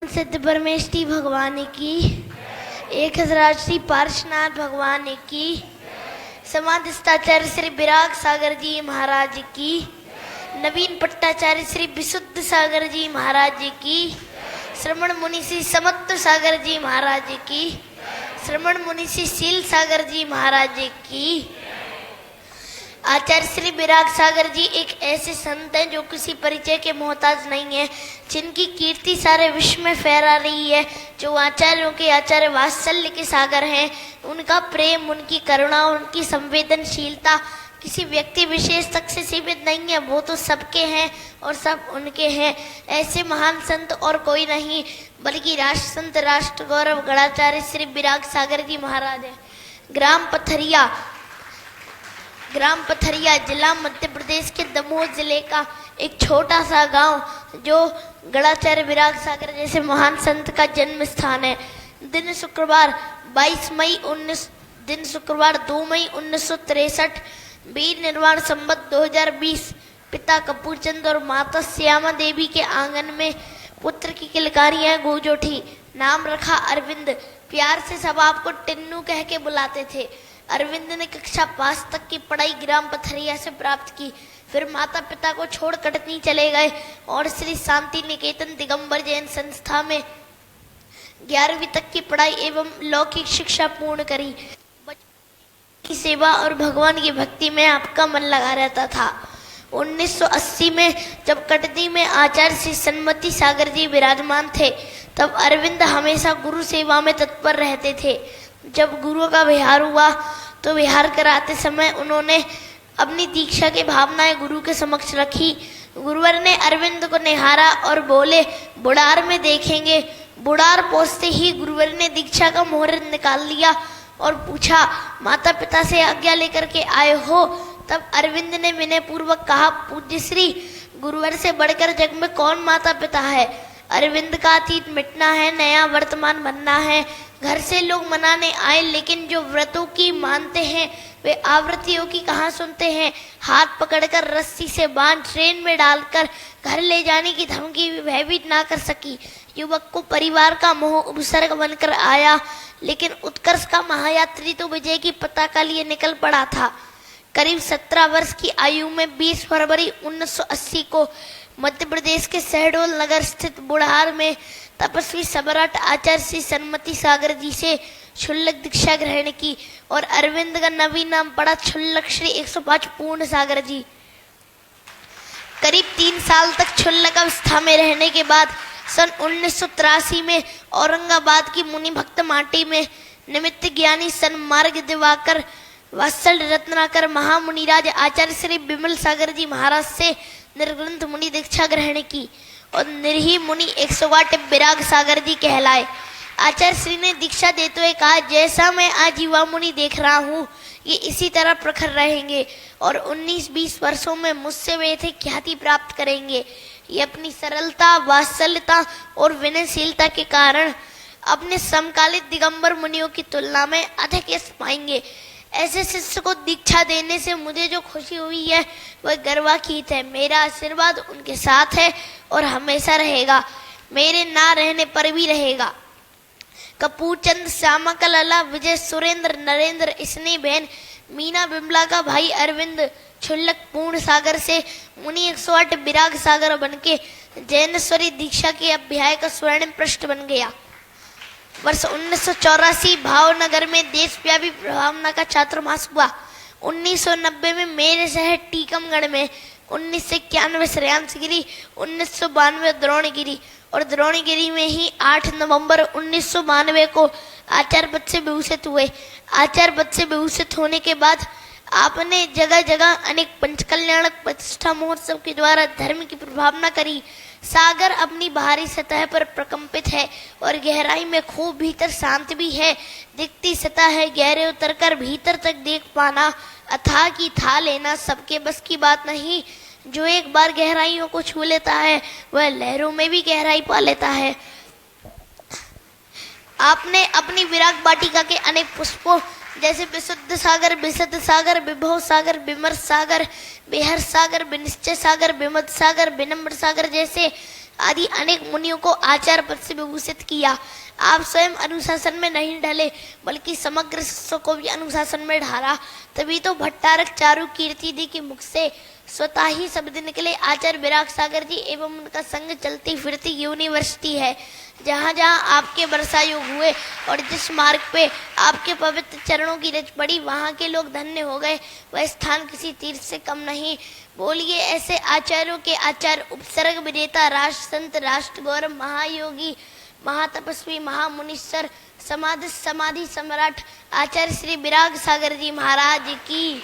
सिद्ध परमेष्ठी भगवान की, एक हज़रात श्री पार्श्वनाथ भगवान की, समाधिस्थाचार्य श्री विराग सागर जी महाराज की, नवीन पट्टाचार्य श्री विशुद्ध सागर जी महाराज की, श्रमण मुनि श्री समत्व सागर जी महाराज की, श्रमण मुनि श्री शील सागर जी महाराज की। आचार्य श्री विराग सागर जी एक ऐसे संत हैं जो किसी परिचय के मोहताज नहीं है, जिनकी कीर्ति सारे विश्व में फैला रही है, जो आचार्यों के आचार्य वात्सल्य के सागर हैं। उनका प्रेम, उनकी करुणा, उनकी संवेदनशीलता किसी व्यक्ति विशेष तक से सीमित नहीं है, वो तो सबके हैं और सब उनके हैं। ऐसे महान संत और कोई नहीं बल्कि राष्ट्र संत, राष्ट्र गौरव गणाचार्य श्री विराग सागर जी महाराज है। ग्राम पथरिया जिला मध्य प्रदेश के दमोह जिले का एक छोटा सा गांव, जो गणाचार्य विराग सागर जैसे महान संत का जन्म स्थान है। दिन शुक्रवार 2 मई 1963, वीर निर्वाण संवत 2020, पिता कपूरचंद और माता श्यामा देवी के आंगन में पुत्र की किलकारियां गूंज उठी। नाम रखा अरविंद। प्यार से सब आपको टिन्नू कह के बुलाते थे। अरविंद ने कक्षा 5 तक की पढ़ाई ग्राम पथरिया से प्राप्त की। फिर माता पिता को छोड़ कटनी चले गए और श्री शांति निकेतन दिगंबर जैन संस्था में 11वीं तक की पढ़ाई एवं लौकिक शिक्षा पूर्ण करी। की सेवा और भगवान की भक्ति में आपका मन लगा रहता था। 1980 में जब कटनी में आचार्य श्री सन्मति सागर जी विराजमान थे, तब अरविंद हमेशा गुरु सेवा में तत्पर रहते थे। जब गुरु का विहार हुआ तो विहार कराते समय उन्होंने अपनी दीक्षा की भावनाएं गुरु के समक्ष रखी। गुरुवर ने अरविंद को निहारा और बोले, बुढ़ार में देखेंगे। बुढ़ार पहुंचते ही गुरुवर ने दीक्षा का मुहूर्त निकाल लिया और पूछा, माता पिता से आज्ञा लेकर के आए हो? तब अरविंद ने विनय पूर्वक कहा, पूज्य श्री, गुरुवर से बढ़कर जग में कौन माता पिता है? अरविंद का अतीत मिटना है, नया वर्तमान बनना है। घर से लोग मनाने आए, लेकिन जो व्रतों की मानते हैं वे आवृत्तियों की कहाँ सुनते हैं। हाथ पकड़कर रस्सी से बांध ट्रेन में डालकर घर ले जाने की धमकी भी भयभीत ना कर सकी। युवक को परिवार का मोह उपसर्ग बनकर आया, लेकिन उत्कर्ष का महायात्री तो विजय की पताका लिए निकल पड़ा था। करीब 17 वर्ष की आयु में 20 फरवरी 1980 को मध्य प्रदेश के शहडोल नगर स्थित बुढ़ार में तपस्वी सम्राट आचार्य श्री सन्मति सागर जी से क्षुल्लक दीक्षा ग्रहण की और अरविंद का नवीन नाम पड़ा क्षुल्लक श्री 105 पूर्ण सागर जी। करीब 3 साल तक क्षुल्लक अवस्था में रहने के बाद सन 1983 में औरंगाबाद की मुनि भक्त माटी में निमित्त ज्ञानी सन्मार्ग दिवाकर वात्सल रत्नाकर महामुनिराज आचार्य श्री विमल सागर जी महाराज से निर्ग्रंथ मुनि दीक्षा ग्रहण की और निर्ही मुनि 108 विराग सागर जी कहलाए। आचार्य श्री ने दीक्षा देते हुए कहा, जैसा मैं आज युवा मुनि देख रहा हूँ, ये इसी तरह प्रखर रहेंगे और 19-20 वर्षों में मुझसे वे थे ख्याति प्राप्त करेंगे। ये अपनी सरलता, वात्सल्यता और विनयशीलता के कारण अपने समकालिक दिगंबर मुनियों की तुलना में अधिक यश पाएंगे। ऐसे शिष्य को दीक्षा देने से मुझे जो खुशी हुई है वह गर्वातीत है। मेरा आशीर्वाद उनके साथ है और हमेशा रहेगा, मेरे ना रहने पर भी रहेगा। कपूरचंद, श्यामा का लला, विजय, सुरेंद्र, नरेंद्र, स्नेह बहन, मीना बिमला का भाई अरविंद क्षुल्लक पूर्ण सागर से मुनि 108 विराग सागर बनके जैनेश्वरी दीक्षा के अध्याय का स्वर्ण पृष्ठ बन गया। वर्ष 1984 भावनगर में देशव्यापी भावना का चातुर्मास हुआ। 1990 में मेरे शहर टीकमगढ़ में, 1991 श्रेयांसगिरी, 1992 द्रोणगिरी और द्रोणगिरी में ही 8 नवंबर 1992 को आचार्य पद से विभूषित हुए। आचार्य पद से विभूषित होने के बाद आपने जगह जगह अनेक पंचकल्याणक प्रतिष्ठा महोत्सव के द्वारा धर्म की प्रभावना करी। सागर अपनी बाहरी सतह पर प्रकंपित है और गहराई में खूब भीतर शांत भी है। दिखती सतह है, गहरे उतरकर भीतर तक देख पाना, अथाह की था लेना सबके बस की बात नहीं। जो एक बार गहराइयों को छू लेता है वह लहरों में भी गहराई पा लेता है। आपने अपनी विराग वाटिका के अनेक पुष्पों जैसे विशुद्ध सागर, विशुद्ध सागर, विभव सागर, विमर्श सागर, बेहर सागर, विनिश्चय सागर, विमद सागर, विनम्र सागर जैसे आदि अनेक मुनियों को आचार्य पद से विभूषित किया। आप स्वयं अनुशासन में नहीं ढले बल्कि समग्र शिष्यों को भी अनुशासन में ढाला। तभी तो भट्टारक चारु कीर्तिदी के मुख से स्वतः ही शब्द निकले। आचार्य विराग सागर जी एवं उनका संग चलती फिरती यूनिवर्सिटी है। जहाँ जहाँ आपके वर्षा योग हुए और जिस मार्ग पे आपके पवित्र चरणों की रच पड़ी वहाँ के लोग धन्य हो गए। वह स्थान किसी तीर्थ से कम नहीं। बोलिए ऐसे आचार्यों के आचार्य, उपसर्ग विजेता, राष्ट्र संत, राष्ट्र गौरव, महायोगी, महातपस्वी, महामुनीश्वर, समाधि सम्राट आचार्य श्री विराग सागर जी महाराज की।